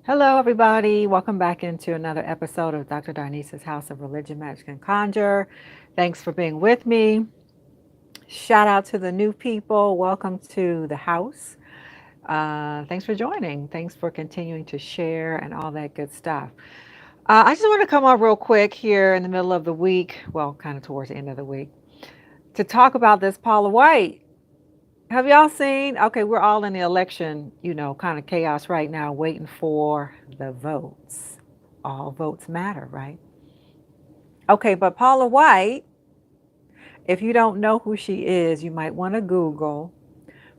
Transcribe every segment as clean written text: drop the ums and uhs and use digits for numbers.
Hello, everybody. Welcome back into another episode of Dr. Darnise's House of Religion, Magic, and Conjure. Thanks for being with me. Shout out to the new people. Welcome to the house. Thanks for joining. Thanks for continuing to share and all that good stuff. I just want to come up real quick here in the middle of the week, well, kind of towards the end of the week, to talk about this Paula White. Have y'all seen? Okay, we're all in the election, kind of chaos right now, waiting for the votes. All votes matter, right? Okay, but Paula White, if you don't know who she is, you might want to Google.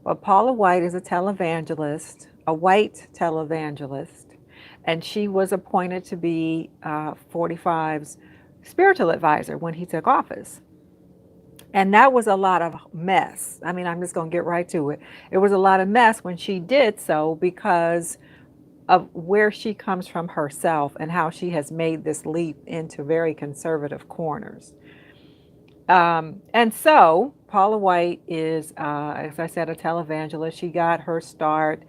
But Paula White is a televangelist, a white televangelist, and she was appointed to be 45's spiritual advisor when he took office. And that was a lot of mess. I mean, I'm just going to get right to it. It was a lot of mess when she did so because of where she comes from herself and how she has made this leap into very conservative corners. And so Paula White is, as I said, a televangelist. She got her start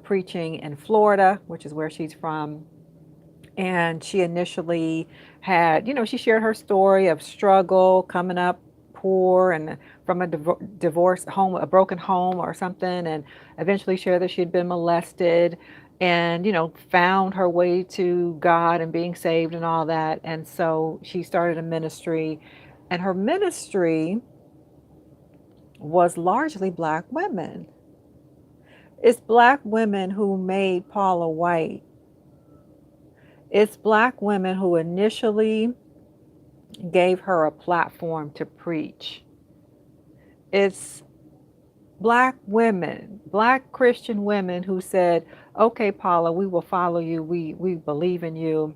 preaching in Florida, which is where she's from. And she initially had, she shared her story of struggle coming up poor and from a divorce home, a broken home or something, and eventually shared that she had been molested and, found her way to God and being saved and all that. And so she started a ministry, and her ministry was largely Black women. It's Black women who made Paula White. It's Black women who initially gave her a platform to preach. It's Black women, Black Christian women who said, okay, Paula, we will follow you. We believe in you.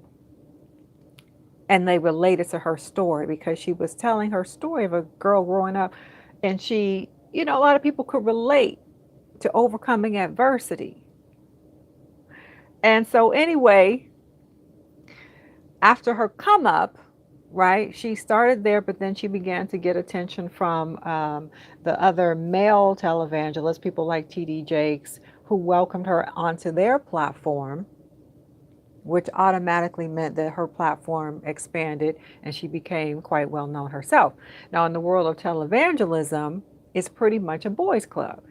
And they related to her story because she was telling her story of a girl growing up. And she, a lot of people could relate to overcoming adversity. And so, anyway, after her come up, right, she started there, but then she began to get attention from the other male televangelists, people like T.D. Jakes, who welcomed her onto their platform, which automatically meant that her platform expanded and she became quite well known herself. Now, in the world of televangelism, it's pretty much a boys' club.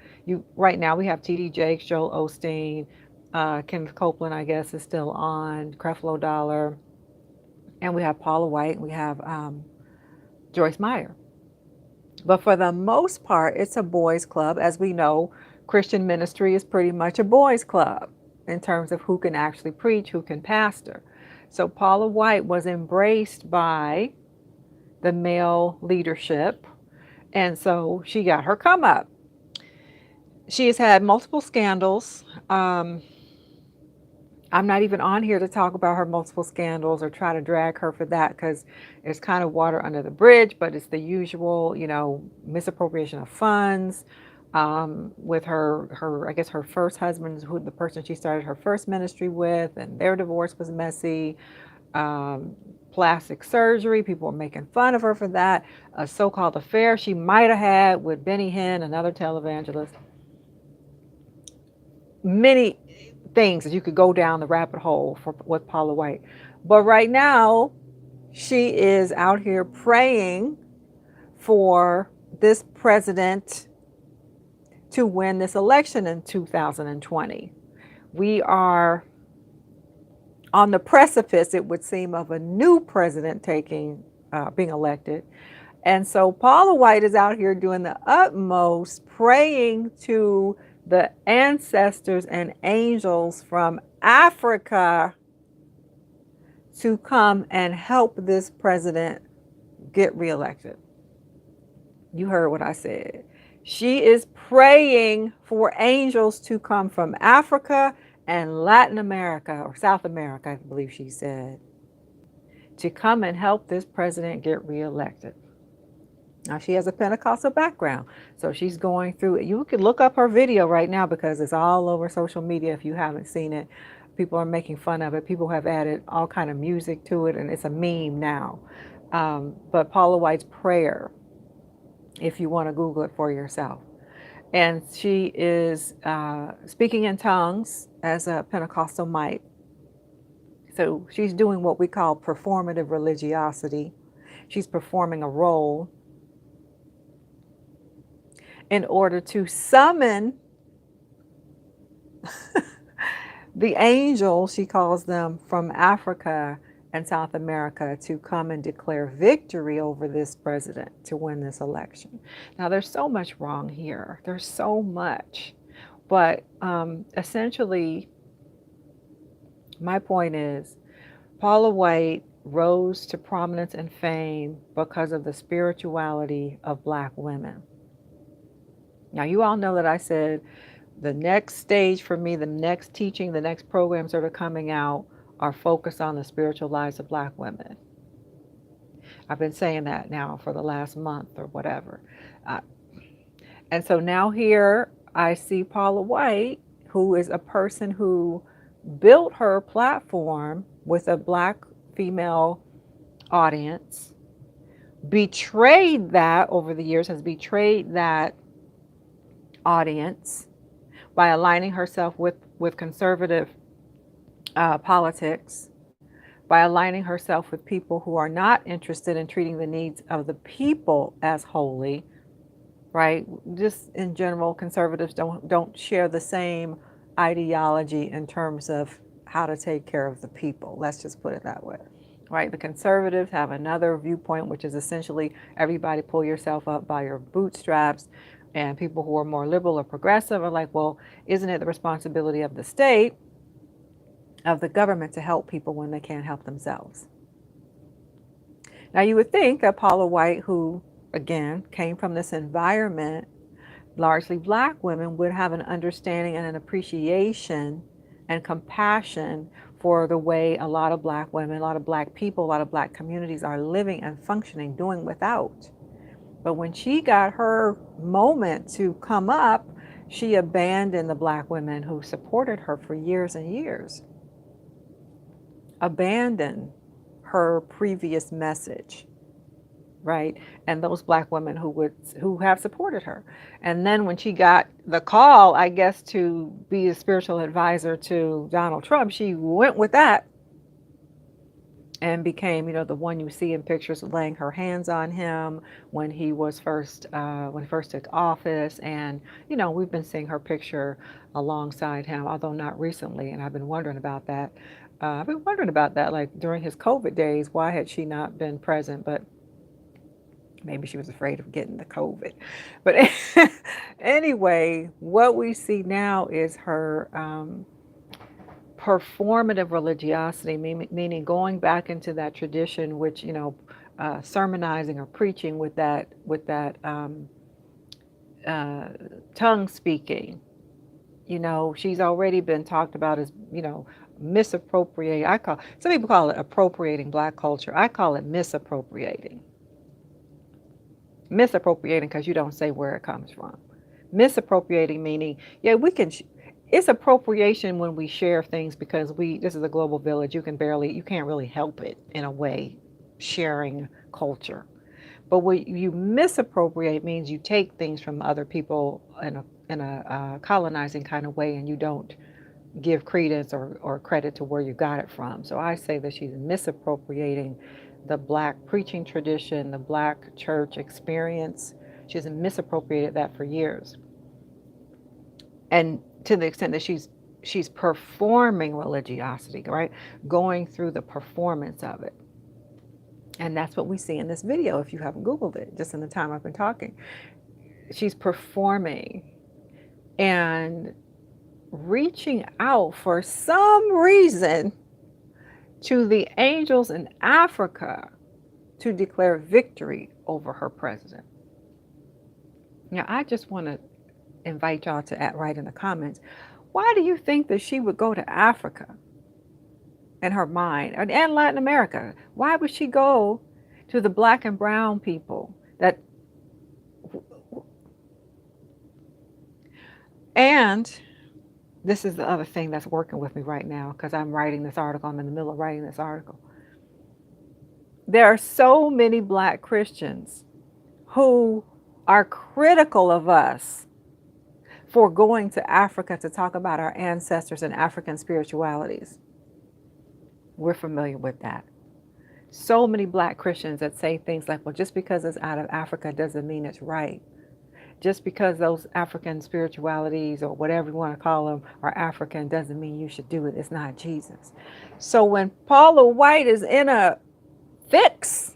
Right now we have T.D. Jakes, Joel Osteen, Kenneth Copeland, I guess, is still on, Creflo Dollar, and we have Paula White, and we have Joyce Meyer. But for the most part, it's a boys' club. As we know, Christian ministry is pretty much a boys' club in terms of who can actually preach, who can pastor. So Paula White was embraced by the male leadership, and so she got her come up. She has had multiple scandals. I'm not even on here to talk about her multiple scandals or try to drag her for that because it's kind of water under the bridge, but it's the usual, misappropriation of funds with I guess her first husband, who the person she started her first ministry with, and their divorce was messy. Plastic surgery, people were making fun of her for that. A so-called affair she might have had with Benny Hinn, another televangelist. Many things that you could go down the rabbit hole for with Paula White. But right now, she is out here praying for this president to win this election in 2020. We are on the precipice, it would seem, of a new president being elected. And so Paula White is out here doing the utmost, praying to the ancestors and angels from Africa to come and help this president get reelected. You heard what I said. She is praying for angels to come from Africa and Latin America, or South America, I believe she said, to come and help this president get reelected. Now, she has a Pentecostal background, so she's going through it. You can look up her video right now because it's all over social media if you haven't seen it. People are making fun of it. People have added all kind of music to it, and it's a meme now. But Paula White's prayer, if you want to Google it for yourself. And she is speaking in tongues as a Pentecostal mite. So she's doing what we call performative religiosity. She's performing a role in order to summon the angels, she calls them, from Africa and South America to come and declare victory over this president to win this election. Now, there's so much wrong here. There's so much. But essentially, my point is Paula White rose to prominence and fame because of the spirituality of Black women. Now, you all know that I said the next stage for me, the next teaching, the next programs that are coming out are focused on the spiritual lives of Black women. I've been saying that now for the last month or whatever. Uh, and so now here I see Paula White, who is a person who built her platform with a Black female audience, betrayed that over the years, has betrayed that audience by aligning herself with conservative politics, by aligning herself with people who are not interested in treating the needs of the people as holy, right? Just in general, conservatives don't share the same ideology in terms of how to take care of the people. Let's just put it that way, right? The conservatives have another viewpoint, which is essentially everybody pull yourself up by your bootstraps. And people who are more liberal or progressive are like, well, isn't it the responsibility of the state, of the government, to help people when they can't help themselves? Now, you would think that Paula White, who, again, came from this environment, largely Black women, would have an understanding and an appreciation and compassion for the way a lot of Black women, a lot of Black people, a lot of Black communities are living and functioning, doing without. But when she got her moment to come up, she abandoned the Black women who supported her for years and years. Abandoned her previous message, right? And those Black women who have supported her. And then when she got the call, I guess, to be a spiritual advisor to Donald Trump, she went with that and became, the one you see in pictures laying her hands on him when he first took office. And, we've been seeing her picture alongside him, although not recently. And I've been wondering about that. Like during his COVID days, why had she not been present? But maybe she was afraid of getting the COVID. But anyway, what we see now is her performative religiosity, meaning going back into that tradition, which sermonizing or preaching with that tongue speaking. She's already been talked about as misappropriate. Some people call it appropriating Black culture. I call it misappropriating. Misappropriating because you don't say where it comes from. Misappropriating meaning, we can. It's appropriation when we share things because this is a global village. You can't really help it in a way, sharing culture. But what you misappropriate means you take things from other people in a colonizing kind of way, and you don't give credence or credit to where you got it from. So I say that she's misappropriating the Black preaching tradition, the Black church experience. She's misappropriated that for years. And to the extent that she's performing religiosity, right? Going through the performance of it. And that's what we see in this video, if you haven't Googled it, just in the time I've been talking. She's performing and reaching out for some reason to the angels in Africa to declare victory over her president. Now, I just want to invite y'all to write in the comments, why do you think that she would go to Africa in her mind, and Latin America? Why would she go to the Black and brown people and this is the other thing that's working with me right now, because I'm writing this article. I'm in the middle of writing this article. There are so many Black Christians who are critical of us for going to Africa to talk about our ancestors and African spiritualities. We're familiar with that. So many black Christians that say things like, well, just because it's out of Africa doesn't mean it's right. Just because those African spiritualities or whatever you want to call them are African doesn't mean you should do it. It's not Jesus. So when Paula White is in a fix,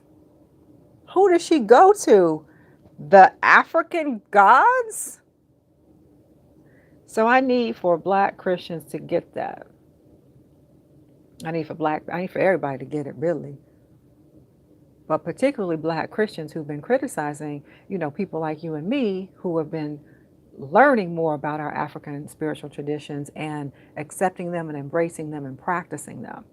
who does she go to? The African gods? So I need for black Christians to get that. I need for everybody to get it, really. But particularly black Christians who've been criticizing, people like you and me who have been learning more about our African spiritual traditions and accepting them and embracing them and practicing them.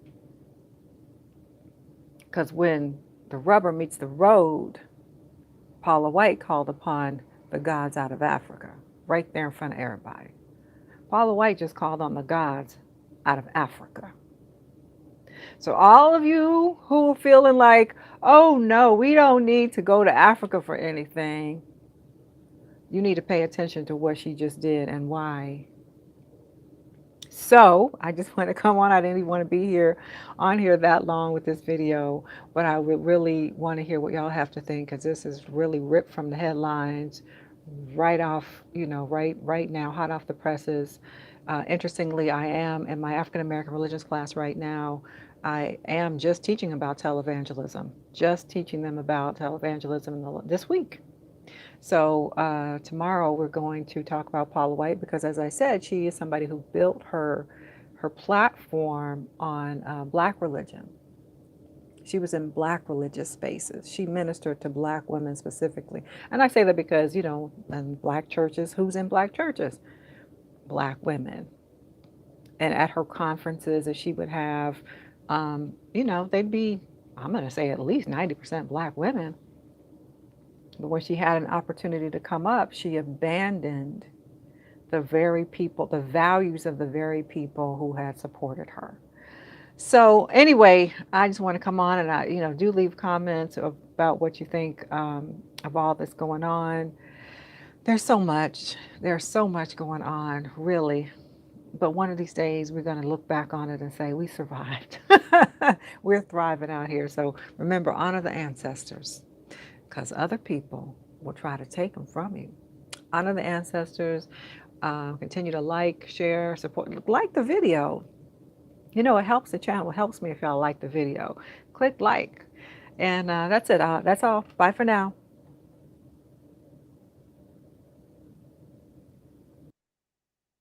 Because when the rubber meets the road, Paula White called upon the gods out of Africa, right there in front of everybody. Paula White just called on the gods out of Africa. So all of you who are feeling like, oh no, we don't need to go to Africa for anything, you need to pay attention to what she just did and why. So I just want to come on. I didn't even want to be on here that long with this video, but I would really want to hear what y'all have to think, because this is really ripped from the headlines, right off, right now, hot off the presses. Interestingly, I am in my African American religions class right now. I am just teaching about televangelism, just teaching them about televangelism this week. So tomorrow we're going to talk about Paula White, because as I said, she is somebody who built her platform on black religion. She was in black religious spaces. She ministered to black women specifically. And I say that because, in black churches, who's in black churches? Black women. And at her conferences that she would have, they'd be, I'm going to say at least 90% black women. But when she had an opportunity to come up, she abandoned the very people, the values of the very people who had supported her. So anyway, I just want to come on and do leave comments about what you think of all this going on. There's so much going on, really. But one of these days, we're going to look back on it and say, we survived. We're thriving out here. So remember, honor the ancestors, because other people will try to take them from you. Honor the ancestors. Continue to like, share, support. Like the video. It helps the channel. It helps me if y'all like the video. Click like. And that's it. That's all. Bye for now.